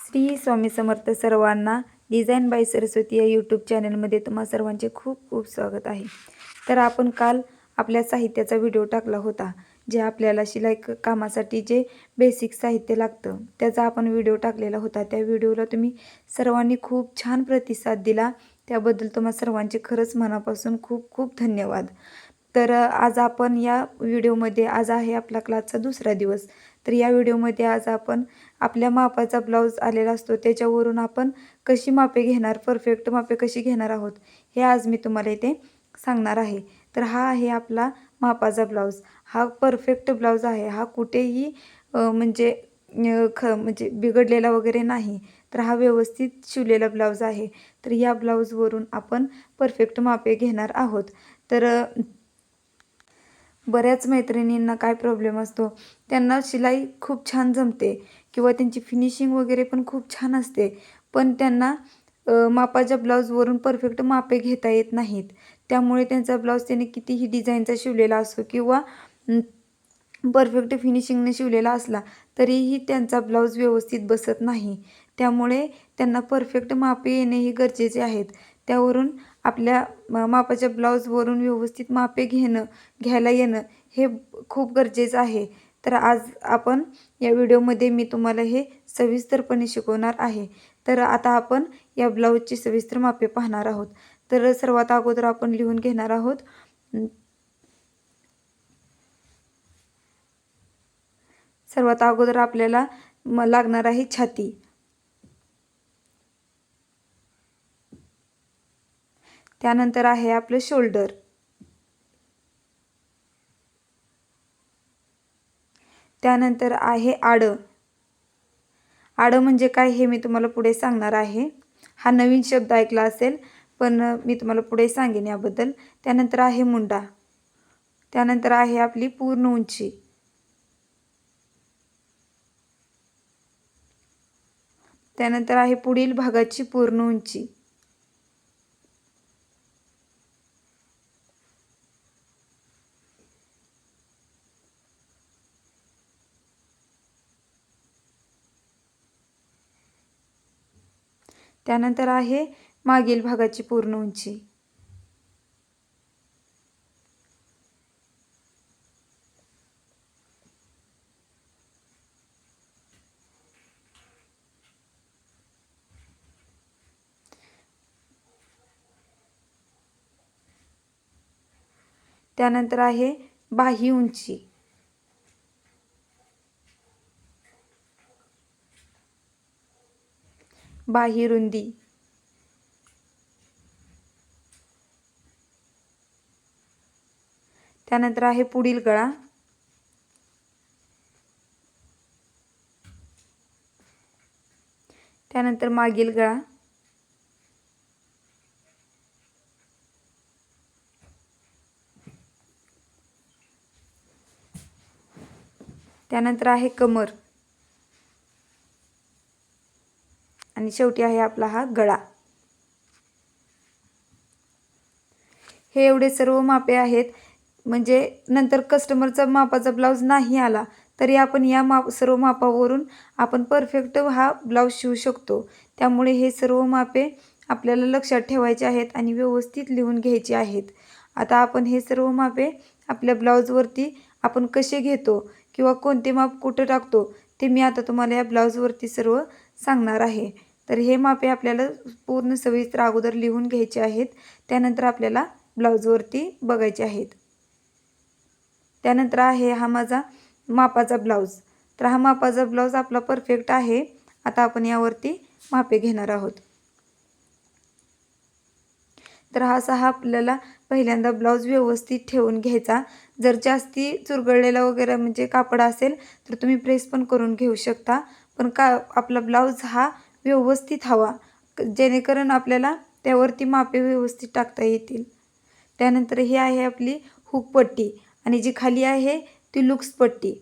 श्री स्वामी समर्थ सर्वांना design bye Saraswati या YouTube चॅनलमध्ये तुम्हा सर्वांचे खूप खूप स्वागत आहे। तर आपण काल आपल्या साहित्याचा व्हिडिओ टाकला होता, जे आपल्याला शिलाई कामासाठी जे बेसिक साहित्य लागतं त्याचा आपण व्हिडिओ टाकलेला होता। त्या व्हिडिओला तुम्ही सर्वांनी खूप छान प्रतिसाद दिला, त्याबद्दल तुम्हा सर्वांचे खरंच मनापासून खूप खूप धन्यवाद। तर आज आपण या व्हिडिओमध्ये, आज आहे आपला क्लासचा दुसरा दिवस, तर या व्हिडिओमध्ये आज आपण आपल्या मापाचा ब्लाऊज आलेला असतो त्याच्यावरून आपण कशी मापे घेणार, परफेक्ट मापे कशी घेणार आहोत हे आज मी तुम्हाला इथे सांगणार आहे। तर हा आहे आपला मापाचा ब्लाऊज, हा परफेक्ट ब्लाऊज आहे, हा कुठेही म्हणजे बिघडलेला वगैरे नाही, तर हा व्यवस्थित शिवलेला ब्लाऊज आहे। तर या ब्लाऊजवरून आपण परफेक्ट मापे घेणार आहोत। तर बऱ्याच मैत्रिणींना काय प्रॉब्लेम असतो, त्यांना शिलाई खूप छान जमते किंवा त्यांची फिनिशिंग वगैरे पण खूप छान असते, पण त्यांना मापाच्या ब्लाऊजवरून परफेक्ट मापे घेता येत नाहीत। त्यामुळे त्यांचा ब्लाऊज त्याने कितीही डिझाईनचा शिवलेला असो किंवा परफेक्ट फिनिशिंगने शिवलेला असला तरीही त्यांचा ब्लाऊज व्यवस्थित बसत नाही। त्यामुळे त्यांना परफेक्ट मापे येणे हे गरजेचे आहेत। त्यावरून आपल्या मापाच्या ब्लाऊजवरून व्यवस्थित मापे घ्यायला येणं हे खूप गरजेचं आहे। तर आज आपण या व्हिडिओमध्ये मी तुम्हाला हे सविस्तरपणे शिकवणार आहे। तर आता आपण या ब्लाऊजची सविस्तर मापे पाहणार आहोत। तर सर्वात अगोदर आपण लिहून घेणार आहोत, सर्वात अगोदर आपल्याला लागणार आहे छाती, त्यानंतर आहे आपलं शोल्डर, त्यानंतर आहे आडं। आडं म्हणजे काय हे मी तुम्हाला पुढे सांगणार आहे। हा नवीन शब्द ऐकला असेल, पण मी तुम्हाला पुढे सांगेन याबद्दल। त्यानंतर आहे मुंडा, त्यानंतर आहे आपली पूर्ण उंची, त्यानंतर आहे पुढील भागाची पूर्ण उंची, त्यानंतर आहे मागील भागाची पूर्ण उंची, त्यानंतर आहे बाही उंची, बाही रुंदी, त्यानंतर आहे पुढील गळा, त्यानंतर मागील गळा, त्यानंतर आहे कमर आणि शेवटी आहे आपला हा गळा। हे एवढे सर्व मापे आहेत, म्हणजे नंतर कस्टमरचा मापाचा ब्लाऊज नाही आला तरी आपण या सर्व मापावरून आपण परफेक्ट हा ब्लाऊज शिवू शकतो। त्यामुळे हे सर्व मापे आपल्याला लक्षात ठेवायचे आहेत आणि व्यवस्थित लिहून घ्यायचे आहेत। आता आपण हे सर्व मापे आपल्या ब्लाऊजवरती आपण कसे घेतो किंवा कोणते माप कुठं टाकतो ते मी आता तुम्हाला या ब्लाऊजवरती सर्व सांगणार आहे। तर हे मापे आपल्याला पूर्ण सविस्तर अगोदर लिहून घ्यायचे आहेत, त्यानंतर आपल्याला ब्लाऊजवरती बघायचे आहेत। त्यानंतर आहे हा माझा मापाचा ब्लाऊज। तर हा मापाचा ब्लाऊज आपला परफेक्ट आहे। आता आपण यावरती मापे घेणार आहोत। तर हा आपल्याला पहिल्यांदा ब्लाऊज व्यवस्थित ठेवून घ्यायचा। जर जास्ती चुरगळलेला वगैरे म्हणजे कापड असेल तर तुम्ही प्रेस पण करून घेऊ शकता, पण आपला ब्लाऊज हा व्यवस्थित हवा, जेणेकरून आपल्याला त्यावरती मापे व्यवस्थित टाकता येतील। त्यानंतर ही आहे आपली हुक पट्टी आणि जी खाली आहे ती लुक्स पट्टी।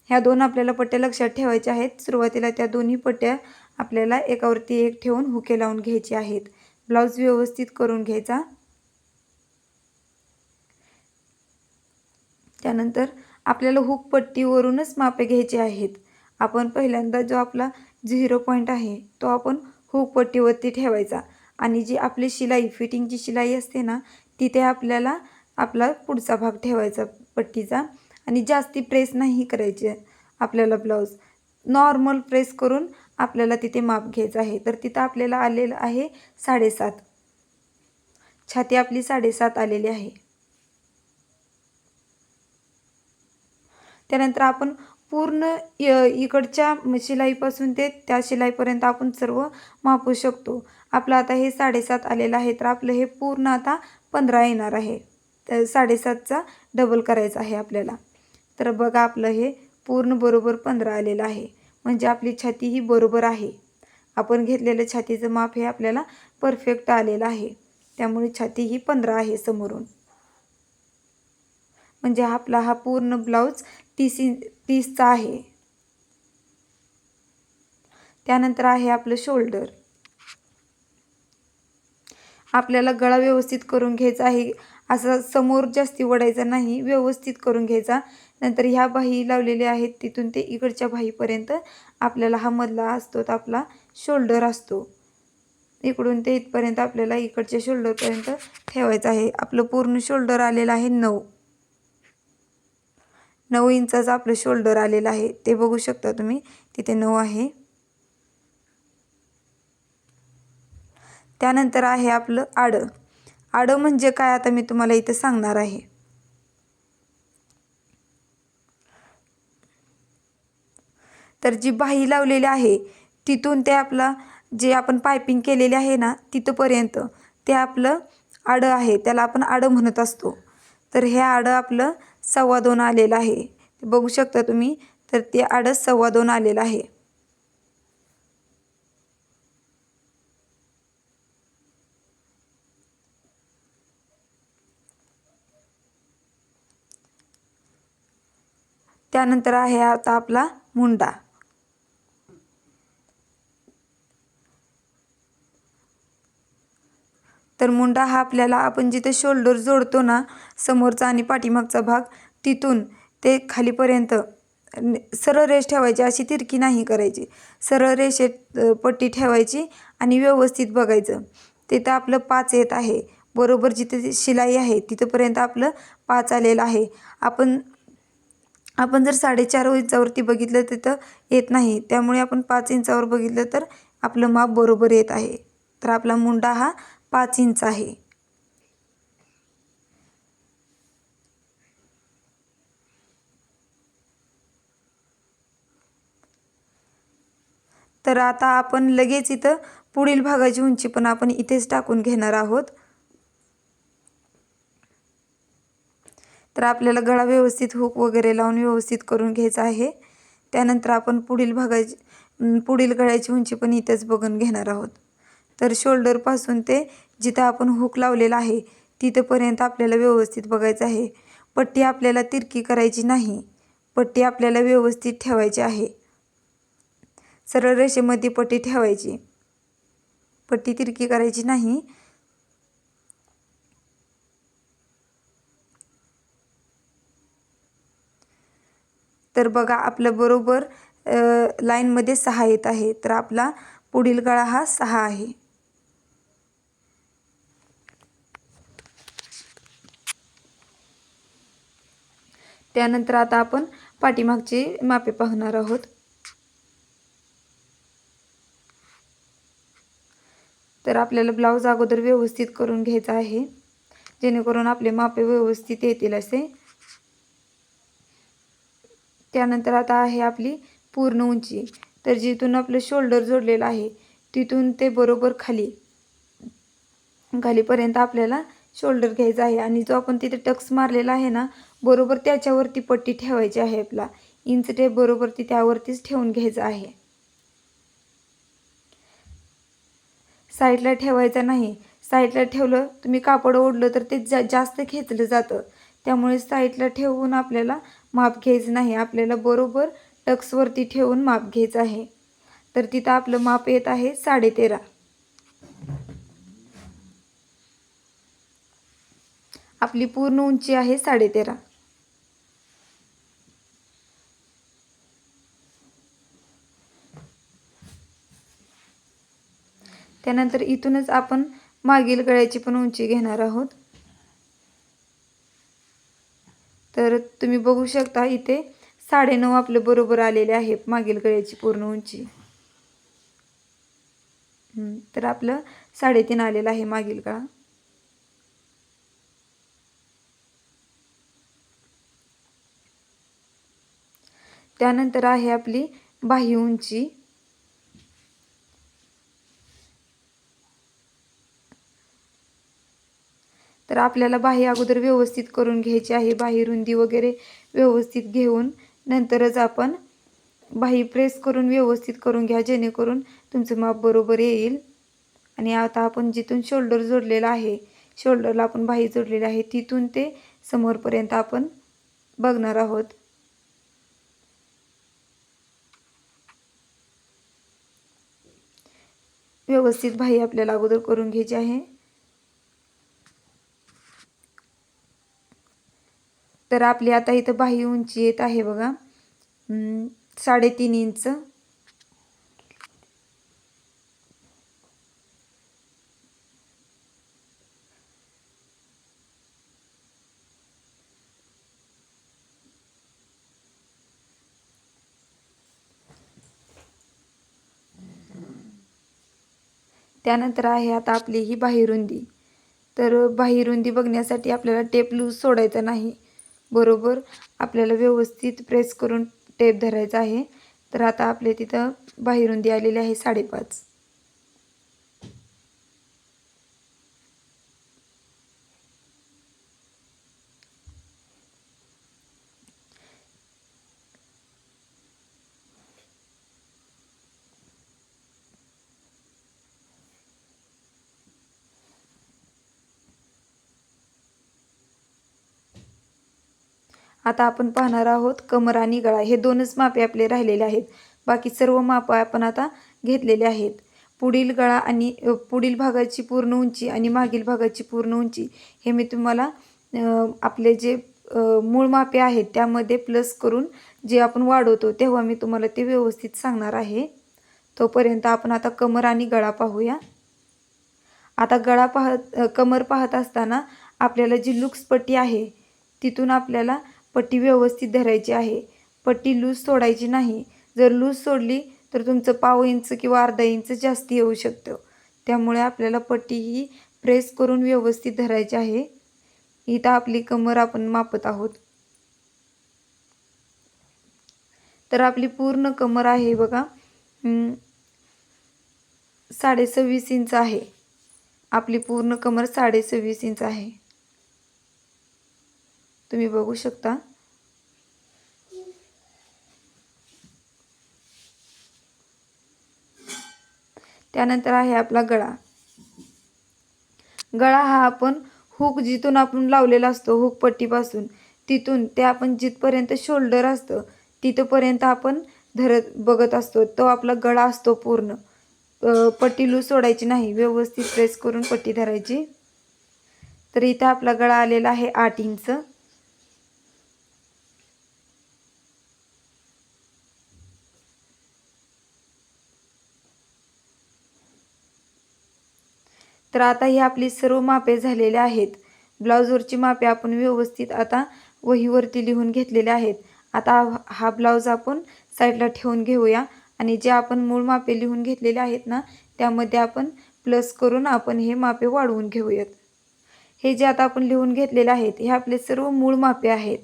ह्या दोन आपल्याला पट्ट्या लक्षात ठेवायच्या आहेत। सुरुवातीला त्या दोन्ही पट्ट्या आपल्याला एकावरती एक ठेवून हुके लावून घ्यायचे आहेत। ब्लाऊज व्यवस्थित करून घ्यायचा। त्यानंतर आपल्याला हुक पट्टीवरूनच मापे घ्यायचे आहेत। आपण पहिल्यांदा जो आपला 0 पॉईंट आहे तो आपण हुक पट्टीवरती ठेवायचा आणि जी आपली शिलाई फिटिंगची शिलाई असते ना तिथे आपल्याला आपला पुढचा भाग ठेवायचा पट्टीचा आणि जास्ती प्रेस नाही करायचे आपल्याला ब्लाऊज नॉर्मल प्रेस करून आपल्याला तिथे माप घ्यायचं आहे. तर तिथं आपल्याला आलेलं आहे 7.5. छाती आपली 7.5 आलेली आहे. त्यानंतर आपण पूर्ण इकडच्या शिलाईपासून ते त्या शिलाईपर्यंत आपण सर्व मापू शकतो. आपलं आता हे 7.5 आलेलं आहे तर आपलं हे पूर्ण आता 15 येणार आहे. तर 7.5चा डबल करायचा आहे आपल्याला. तर बघा आपलं हे पूर्ण बरोबर 15 आलेलं आहे. म्हणजे आपली छाती ही बरोबर आहे. आपण घेतलेलं छातीचं माप हे आपल्याला परफेक्ट आलेलं आहे. त्यामुळे छाती ही 15 आहे समोरून. म्हणजे आपला हा पूर्ण ब्लाऊज 30चा आहे. त्यानंतर आहे आपलं शोल्डर. आपल्याला गळा व्यवस्थित करून घ्यायचा आहे. असं समोर जास्ती वडायचा नाही, व्यवस्थित करून घ्यायचा. नंतर ह्या बाही लावलेल्या आहेत तिथून ते इकडच्या बाहीपर्यंत आपल्याला हा मधला असतो तर आपला शोल्डर असतो. इकडून ते इथपर्यंत आपल्याला इकडच्या शोल्डरपर्यंत ठेवायचं आहे. आपलं पूर्ण शोल्डर आलेलं आहे 9 इंचाचं आपलं शोल्डर आलेलं आहे. ते बघू शकता तुम्ही तिथे 9 आहे. त्यानंतर आहे आपलं आडं. आडं म्हणजे काय आता मी तुम्हाला इथं सांगणार आहे. तर जी बाही लावलेली आहे तिथून ते आपला जे आपण पायपिंग केलेले आहे ना तिथपर्यंत ते आपलं आडं आहे. त्याला आपण आडं म्हणत असतो. तर हे आडं आपलं 2.25 आलेलं आहे. बघू शकता तुम्ही. तर ते आडं 2.25 आलेलं आहे. त्यानंतर आहे आता आपला मुंडा. तर मुंडा हा आपल्याला आपण जिथे शोल्डर जोडतो ना समोरचा आणि पाठीमागचा भाग तिथून ते खालीपर्यंत सरळ रेष ठेवायची, अशी तिरकी नाही करायची. सरळ रेषेत पट्टी ठेवायची आणि व्यवस्थित बघायचं. तिथं आपलं 5 येत आहे. बरोबर जिथे शिलाई आहे तिथंपर्यंत आपलं 5 आलेलं आहे. आपण जर 4.5 इंचावरती बघितलं तिथं येत नाही. त्यामुळे आपण 5 इंचावर बघितलं तर आपलं माप बरोबर येत आहे. तर आपला मुंडा हा 5 इंच आहे. तर आता आपण लगेच इथं पुढील भागाची उंची पण आपण इथेच टाकून घेणार आहोत. तर आपल्याला गळा व्यवस्थित हुक वगैरे लावून व्यवस्थित करून घ्यायचा आहे. त्यानंतर आपण पुढील गळ्याची उंची पण इथेच बघून घेणार आहोत. तर शोल्डरपासून ते जिथं आपण हुक लावलेला आहे तिथंपर्यंत आपल्याला व्यवस्थित बघायचं आहे. पट्टी आपल्याला तिरकी करायची नाही. पट्टी आपल्याला व्यवस्थित ठेवायची आहे. सरळ रेषेमध्ये पट्टी ठेवायची. पट्टी तिरकी करायची नाही. तर बघा आपलं बरोबर लाईनमध्ये 6 येत आहे. तर आपला पुढील गळा हा 6 आहे. त्यानंतर आता आपण पाठीमागची मापे पाहणार आहोत. तर आपल्याला ब्लाऊज अगोदर व्यवस्थित करून घ्यायचा आहे जेणेकरून आपले मापे व्यवस्थित येतील असे. त्यानंतर आता आहे आपली पूर्ण उंची. तर जिथून आपलं शोल्डर जोडलेलं आहे तिथून ते बरोबर खालीपर्यंत आपल्याला शोल्डर घ्यायचा आहे आणि जो आपण तिथे टक्स मारलेला आहे ना बरोबर त्याच्यावरती पट्टी ठेवायची आहे. आपला इंच टेप बरोबर ती त्यावरतीच ठेवून घ्यायचं आहे. साईडला ठेवायचं नाही. साईडला ठेवलं तुम्ही कापड ओढलं तर ते जास्त खेचलं जातं. त्यामुळे साईडला ठेवून आपल्याला माप घ्यायचं नाही. आपल्याला बरोबर टक्सवरती ठेवून माप घ्यायचं आहे. तर तिथं आपलं माप येत आहे 13.5. आपली पूर्ण उंची आहे 13.5. त्यानंतर इथूनच आपण मागील गळ्याची पण उंची घेणार आहोत। तर तुम्ही बघू शकता इथे 9.5 आपले बरोबर आलेले आहे मागील गळ्याची पूर्ण उंची। तर आपलं 3.5 आलेलं आहे मागील गळा। त्यानंतर आहे आपली बाह्य उंची। तर आपल्याला बाह्य अगोदर व्यवस्थित करून घ्यायची आहे। बाह्य रुंदी वगैरे व्यवस्थित घेऊन नंतरच आपण बाही प्रेस करून व्यवस्थित करून घ्या, जेणेकरून तुमचं माप बरोबर येईल। आणि आता आपण जिथून शोल्डर जोडलेला आहे, शोल्डरला आपण बाही जोडलेली आहे, तिथून ते समोरपर्यंत आपण बघणार आहोत। व्यवस्थित बाही आपल्याला अगोदर करून घ्यायची आहे। तर आपली आता इथं बाही उंची येत आहे बघा 3.5 इंच। त्यानंतर आहे आता आपली ही बाही रुंदी। तर बाही रुंदी बघण्यासाठी आपल्याला टेप लूज सोडायचा नाही, बरोबर आपल्याला व्यवस्थित प्रेस करून टेप धरायचा आहे। तर आता आपल्या तिथं बाही रुंदी आलेली आहे 5.5। आता आपण पाहणार आहोत कमर आणि गळा, हे दोनच मापे आपले राहिलेले आहेत। बाकी सर्व माप आपण आता घेतलेले आहेत। पुढील गळा आणि पुढील भागाची पूर्ण उंची आणि मागील भागाची पूर्ण उंची हे मी तुम्हाला आपले जे मूळ मापे आहेत त्यामध्ये प्लस करून जे आपण वाढवतो तेव्हा मी तुम्हाला ते व्यवस्थित सांगणार आहे। तोपर्यंत आपण आता कमर आणि गळा पाहूया। आता गळा कमर पाहत असताना आपल्याला जी लुक्स पट्टी आहे तिथून आपल्याला पट्टी व्यवस्थित धरायची आहे। पट्टी लूज सोडायची नाही, जर लूज सोडली तर तुमचं 1/2 इंच किंवा अर्धा इंच जास्त येऊ शकतं। त्यामुळे आपल्याला पट्टी ही प्रेस करून व्यवस्थित धरायची आहे। इथं आपली कमर आपण मापत आहोत। तर आपली पूर्ण कमर आहे बघा 26.5 इंच आहे। आपली पूर्ण कमर 26.5 इंच आहे, तुम्ही बघू शकता। त्यानंतर आहे आपला गळा। गळा हा आपण हुक जिथून आपण लावलेला असतो हुक पट्टीपासून, तिथून ते आपण जिथपर्यंत शोल्डर असतं तिथपर्यंत आपण बघत असतो, तो आपला गळा असतो पूर्ण। पट्टी लूज सोडायची नाही, व्यवस्थित प्रेस करून पट्टी धरायची। तर इथं आपला गळा आलेला आहे 8 इंच। तर आता ही आपली सर्व मापे झालेली आहेत। ब्लाऊजवरची मापे आपण व्यवस्थित आता वहीवरती लिहून घेतलेले आहेत। आता हा ब्लाऊज आपण साईडला ठेवून घेऊया आणि जे आपण मूळ मापे लिहून घेतलेले आहेत ना त्यामध्ये आपण प्लस करून आपण हे मापे वाढवून घेऊयात। हे जे आता आपण लिहून घेतलेले आहेत हे आपले सर्व मूळ मापे आहेत।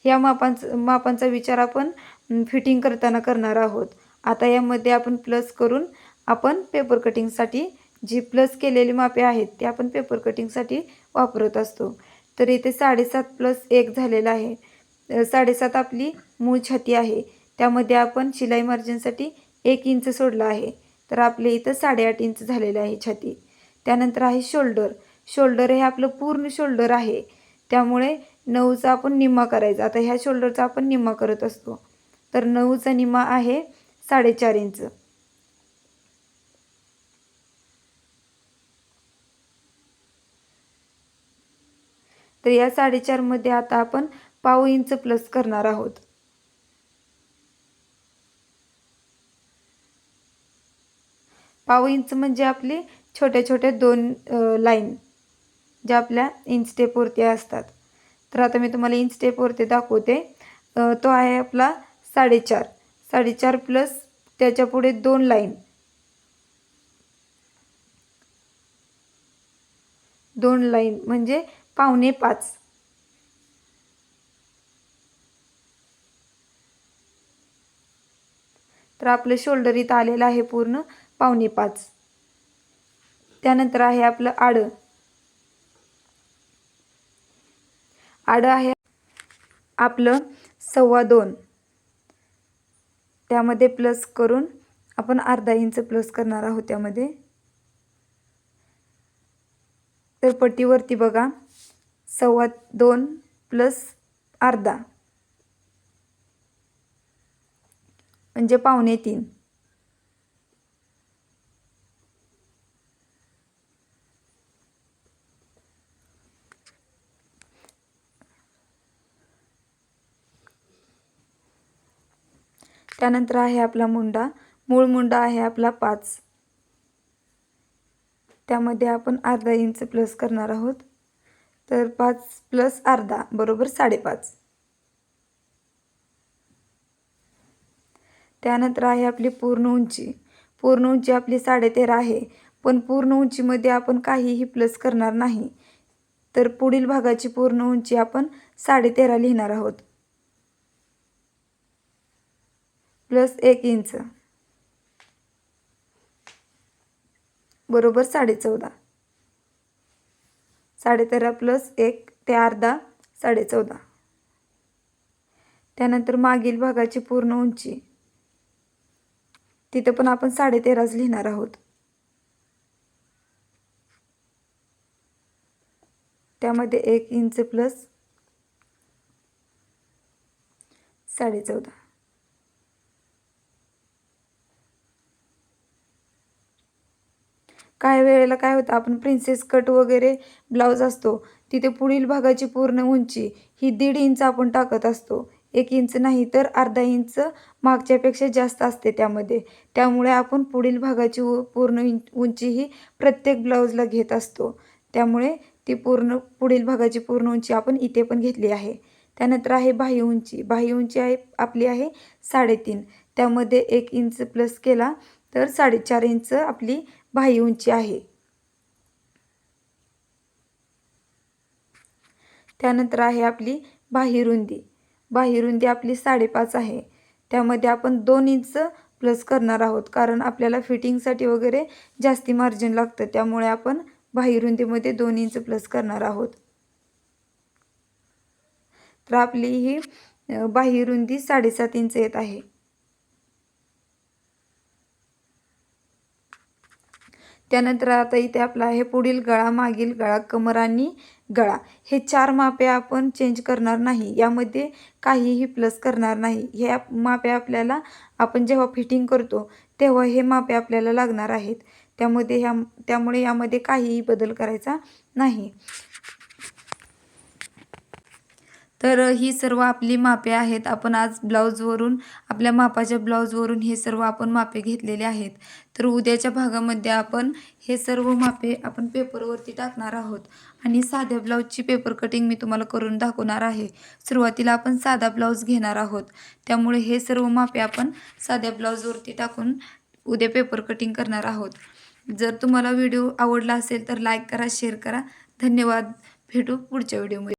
या मापांचा विचार आपण फिटिंग करताना करणार आहोत। आता यामध्ये आपण प्लस करून आपण पेपर कटिंगसाठी जी प्लस केलेली मापे आहेत ते आपण पेपर कटिंगसाठी वापरत असतो। तर इथे 7.5 प्लस 1 झालेला आहे। 7.5 आपली मूळ छाती आहे, त्यामध्ये आपण शिलाई मार्जिनसाठी 1 इंच सोडला आहे। तर आपले इथं 8.5 इंच झालेले आहे छाती। त्यानंतर आहे शोल्डर। शोल्डर हे आपलं पूर्ण शोल्डर आहे, त्यामुळे 9चा आपण निम्मा करायचा। आता ह्या शोल्डरचा आपण निम्मा करत असतो, तर 9चा निम्मा आहे 4.5 इंच। तर या 4.5 मध्ये आता आपण 1/2 इंच प्लस करणार आहोत। पाव इंच म्हणजे आपली छोट्या छोट्या 2 लाईन ज्या आपल्या इंच टेपवरती असतात. तर आता मी तुम्हाला इंच टेपवरती दाखवते. तो आहे आपला 4.5. 4.5 प्लस त्याच्या पुढे 2 लाईन, 2 लाईन म्हणजे 4.25. तर आपलं शोल्डर इथं आलेलं आहे पूर्ण 4.25. त्यानंतर आहे आपलं आडं. आडं आहे आपलं 2.25. त्यामध्ये प्लस करून आपण अर्धा इंच प्लस करणार आहोत त्यामध्ये. तर पट्टीवरती बघा 2.25 प्लस अर्धा म्हणजे 2.25. त्यानंतर आहे आपला मुंडा. मूळ मुंडा आहे आपला 5. त्यामध्ये आपण अर्धा इंच प्लस करणार आहोत. तर 5 प्लस अर्धा बरोबर 5.5. त्यानंतर आहे आपली पूर्ण उंची. पूर्ण उंची आपली 13.5 आहे, पण पूर्ण उंचीमध्ये आपण काहीही प्लस करणार नाही. तर पुढील भागाची पूर्ण उंची आपण 13.5 लिहिणार आहोत. प्लस 1 इंच बरोबर 14.5. 13.5 प्लस 1 ते अर्धा 14.5. त्यानंतर मागील भागाची पूर्ण उंची तिथं पण आपण 13.5 लिहिणार आहोत. त्यामध्ये 1 इंच प्लस 14.5. काही वेळेला काय होतं, आपण प्रिन्सेस कट वगैरे ब्लाऊज असतो तिथे पुढील भागाची पूर्ण उंची ही 1.5 इंच आपण टाकत असतो. 1 इंच नाही तर अर्धा इंच मागच्यापेक्षा जास्त असते त्यामध्ये. त्यामुळे आपण पुढील भागाची पूर्ण उंची ही प्रत्येक ब्लाऊजला घेत असतो. त्यामुळे ती पुढील भागाची पूर्ण उंची आपण इथे पण घेतली आहे. त्यानंतर आहे बाह्य उंची. बाह्य उंची आहे आपली आहे 3.5. त्यामध्ये 1 इंच प्लस केला तर 4.5 इंच आपली बाह्य उंची आहे. त्यानंतर आहे आपली बाह्य रुंदी. बाह्य रुंदी आपली 5.5 आहे. त्यामध्ये आपण 2 इंच प्लस करणार आहोत, कारण आपल्याला फिटिंगसाठी वगैरे जास्ती मार्जिन लागतं. त्यामुळे आपण बाह्य रुंदीमध्ये 2 इंच प्लस करणार आहोत. तर आपली ही बाह्य रुंदी 7.5 इंच येत आहे. त्यानंतर आता इथे आपला आहे पुढील गळा, मागील गळा, कमर आणि गळा. हे 4 मापे आपण चेंज करणार नाही. यामध्ये काहीही प्लस करणार नाही. हे मापे आपल्याला आपण जेव्हा फिटिंग करतो तेव्हा हे मापे आपल्याला लागणार आहेत. त्यामुळे यामध्ये काहीही बदल करायचा नाही. तर ही सर्व आपली मापे आहेत. आपण आज ब्लाऊजवरून आपल्या मापाच्या ब्लाऊजवरून हे सर्व आपण मापे घेतलेले आहेत. तर उद्याच्या भागामध्ये आपण हे सर्व मापे आपण पेपरवरती टाकणार आहोत आणि साध्या ब्लाऊजची पेपर कटिंग मी तुम्हाला करून दाखवणार आहे. सुरुवातीला आपण साधा ब्लाऊज घेणार आहोत. त्यामुळे हे सर्व मापे आपण साध्या ब्लाऊजवरती टाकून उद्या पेपर कटिंग करणार आहोत. जर तुम्हाला व्हिडिओ आवडला असेल तर लाईक करा, शेअर करा. धन्यवाद. भेटू पुढच्या व्हिडिओमध्ये.